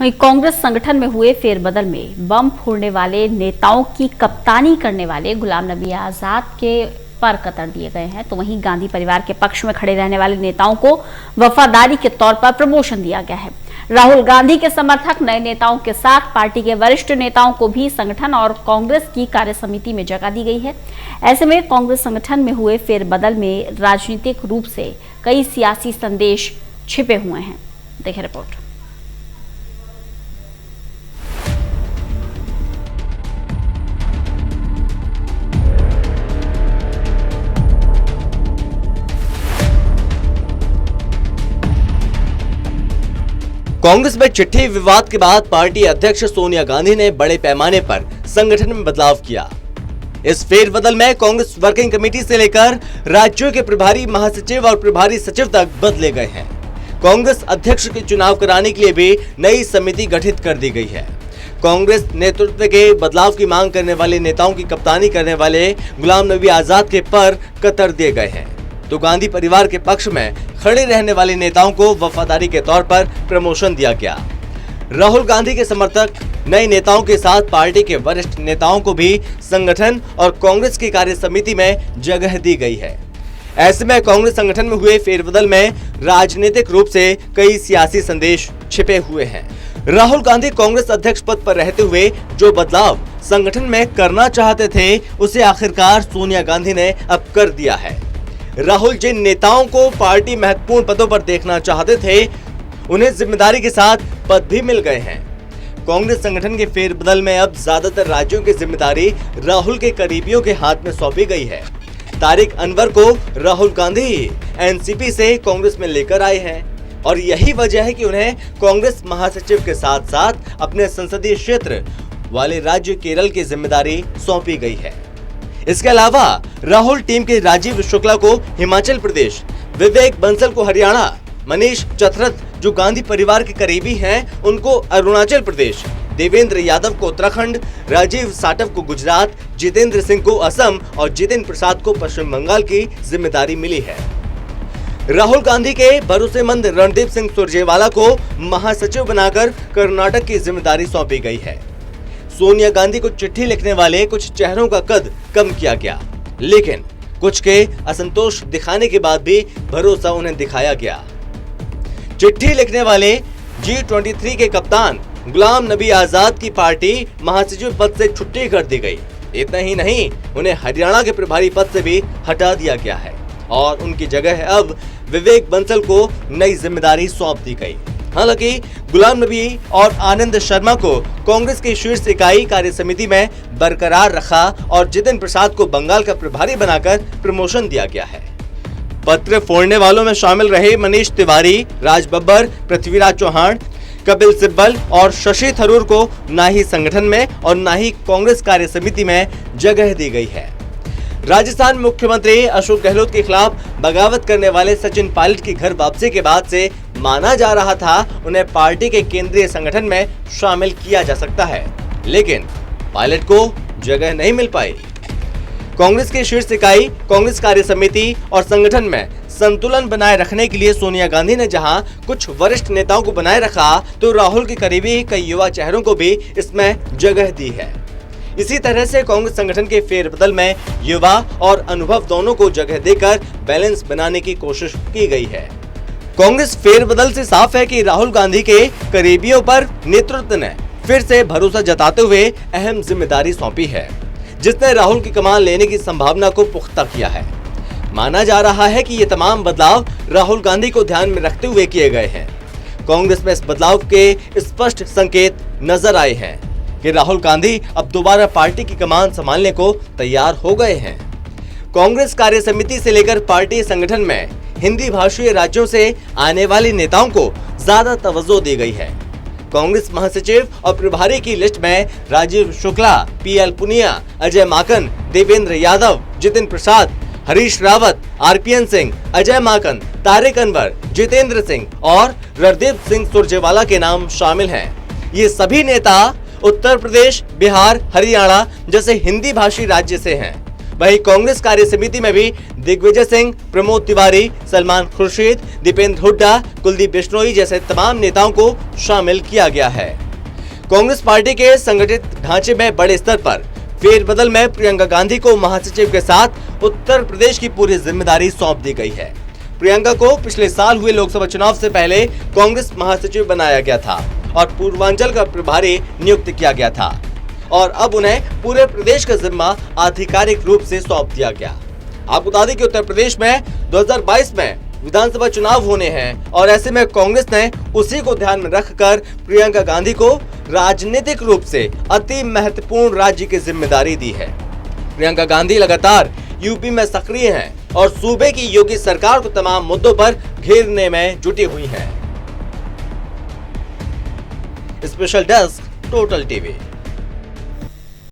वहीं कांग्रेस संगठन में हुए फेरबदल में बम फोड़ने वाले नेताओं की कप्तानी करने वाले गुलाम नबी आजाद के पर कतर दिए गए हैं, तो वहीं गांधी परिवार के पक्ष में खड़े रहने वाले नेताओं को वफादारी के तौर पर प्रमोशन दिया गया है। राहुल गांधी के समर्थक नए नेताओं के साथ पार्टी के वरिष्ठ नेताओं को भी संगठन और कांग्रेस की कार्यसमिति में जगह दी गई है। ऐसे में कांग्रेस संगठन में हुए फेरबदल में राजनीतिक रूप से कई सियासी संदेश छिपे हुए हैं। देखें रिपोर्ट। कांग्रेस में चिट्ठी विवाद के बाद पार्टी अध्यक्ष सोनिया गांधी ने बड़े पैमाने पर संगठन में बदलाव किया। इस फेरबदल में कांग्रेस वर्किंग कमेटी से लेकर राज्यों के प्रभारी महासचिव और प्रभारी सचिव तक बदले गए हैं। कांग्रेस अध्यक्ष के चुनाव कराने के लिए भी नई समिति गठित कर दी गई है। कांग्रेस नेतृत्व के बदलाव की मांग करने वाले नेताओं की कप्तानी करने वाले गुलाम नबी आजाद के पर कतर दिए गए हैं, तो गांधी परिवार के पक्ष में खड़े रहने वाले नेताओं को वफादारी के तौर पर प्रमोशन दिया गया। राहुल गांधी के समर्थक नए नेताओं के साथ पार्टी के वरिष्ठ नेताओं को भी संगठन और कांग्रेस की कार्यसमिति में जगह दी गई है। ऐसे में कांग्रेस संगठन में हुए फेरबदल में राजनीतिक रूप से कई सियासी संदेश छिपे हुए हैं। राहुल गांधी कांग्रेस अध्यक्ष पद पर रहते हुए जो बदलाव संगठन में करना चाहते थे, उसे आखिरकार सोनिया गांधी ने अब कर दिया है। राहुल जिन नेताओं को पार्टी महत्वपूर्ण पदों पर देखना चाहते थे, उन्हें जिम्मेदारी के साथ पद भी मिल गए हैं। कांग्रेस संगठन के फेरबदल में अब ज्यादातर राज्यों की जिम्मेदारी राहुल के करीबियों के हाथ में सौंपी गई है। तारिक अनवर को राहुल गांधी एनसीपी से कांग्रेस में लेकर आए हैं और यही वजह है कि उन्हें कांग्रेस महासचिव के साथ साथ अपने संसदीय क्षेत्र वाले राज्य केरल की जिम्मेदारी सौंपी गई है। इसके अलावा राहुल टीम के राजीव शुक्ला को हिमाचल प्रदेश, विवेक बंसल को हरियाणा, मनीष चतरथ जो गांधी परिवार के करीबी हैं उनको अरुणाचल प्रदेश, देवेंद्र यादव को उत्तराखंड, राजीव साटव को गुजरात, जितेंद्र सिंह को असम और जितेंद्र प्रसाद को पश्चिम बंगाल की जिम्मेदारी मिली है। राहुल गांधी के भरोसेमंद रणदीप सिंह सुरजेवाला को महासचिव बनाकर कर्नाटक की जिम्मेदारी सौंपी गई है। सोनिया गांधी को चिट्ठी लिखने वाले कुछ चेहरों का कद कम किया गया, लेकिन कुछ के असंतोष दिखाने के बाद भी भरोसा उन्हें दिखाया गया। चिट्ठी लिखने वाले G23 के कप्तान गुलाम नबी आजाद की पार्टी महासचिव पद से छुट्टी कर दी गई। इतना ही नहीं, उन्हें हरियाणा के प्रभारी पद से भी हटा दिया गया है और उनकी जगह अब विवेक बंसल को नई जिम्मेदारी सौंप दी गई। हालांकि गुलाम नबी और आनंद शर्मा को कांग्रेस की शीर्ष इकाई कार्यसमिति में बरकरार रखा और जितेंद्र प्रसाद को बंगाल का प्रभारी बनाकर प्रमोशन दिया गया है। पत्र फोड़ने वालों में शामिल रहे मनीष तिवारी, राज बब्बर, पृथ्वीराज चौहान, कपिल सिब्बल और शशि थरूर को ना ही संगठन में और ना ही कांग्रेस कार्यसमिति में जगह दी गई है। राजस्थान मुख्यमंत्री अशोक गहलोत के खिलाफ बगावत करने वाले सचिन पायलट की घर वापसी के बाद से माना जा रहा था उन्हें पार्टी के केंद्रीय संगठन में शामिल किया जा सकता है, लेकिन पायलट को जगह नहीं मिल पाई। कांग्रेस की शीर्ष इकाई, कांग्रेस कार्यसमिति और संगठन में संतुलन बनाए रखने के लिए सोनिया गांधी ने जहां कुछ वरिष्ठ नेताओं को बनाए रखा, तो राहुल के करीबी कई युवा चेहरों को भी इसमें जगह दी है। इसी तरह से कांग्रेस संगठन के फेरबदल में युवा और अनुभव दोनों को जगह देकर बैलेंस बनाने की कोशिश की गई है। कांग्रेस फेरबदल से साफ है कि राहुल गांधी के करीबियों पर नेतृत्व ने फिर से भरोसा जताते हुए अहम जिम्मेदारी सौंपी है, जिसने राहुल की कमान लेने की संभावना को पुख्ता किया है। माना जा रहा है कि ये तमाम बदलाव राहुल गांधी को ध्यान में रखते हुए किए गए हैं। कांग्रेस में इस बदलाव के स्पष्ट संकेत नजर आए हैं कि राहुल गांधी अब दोबारा पार्टी की कमान संभालने को तैयार हो गए हैं। कांग्रेस कार्यसमिति से लेकर पार्टी संगठन में हिंदी भाषीय राज्यों से आने वाले नेताओं को ज्यादा तवज्जो दी गई है। कांग्रेस महासचिव और प्रभारी की लिस्ट में राजीव शुक्ला, PL पुनिया, अजय माकन, देवेंद्र यादव, जितेंद्र प्रसाद, हरीश रावत, RPN सिंह, अजय माकन, तारिक अनवर, जितेंद्र सिंह और रणदीप सिंह सुरजेवाला के नाम शामिल हैं। ये सभी नेता उत्तर प्रदेश, बिहार, हरियाणा जैसे हिंदी भाषी राज्य से हैं। वहीं कांग्रेस कार्य समिति में भी दिग्विजय सिंह, प्रमोद तिवारी, सलमान खुर्शीद, दीपेंद्र हुड्डा, कुलदीप बिश्नोई जैसे तमाम नेताओं को शामिल किया गया है। कांग्रेस पार्टी के संगठित ढांचे में बड़े स्तर पर फेरबदल में प्रियंका गांधी को महासचिव के साथ उत्तर प्रदेश की पूरी जिम्मेदारी सौंप दी गई है। प्रियंका को पिछले साल हुए लोकसभा चुनाव से पहले कांग्रेस महासचिव बनाया गया था और पूर्वांचल का प्रभारी नियुक्त किया गया था और अब उन्हें पूरे प्रदेश का जिम्मा आधिकारिक रूप से सौंप दिया गया। आपको बता दें कि उत्तर प्रदेश में 2022 में विधानसभा चुनाव होने हैं और ऐसे में कांग्रेस ने उसी को ध्यान में रखकर प्रियंका गांधी को राजनीतिक रूप से अति महत्वपूर्ण राज्य की जिम्मेदारी दी है। प्रियंका गांधी लगातार यूपी में सक्रिय हैं और सूबे की योगी सरकार को तमाम मुद्दों पर घेरने में जुटी हुई हैं। Special desk, total TV.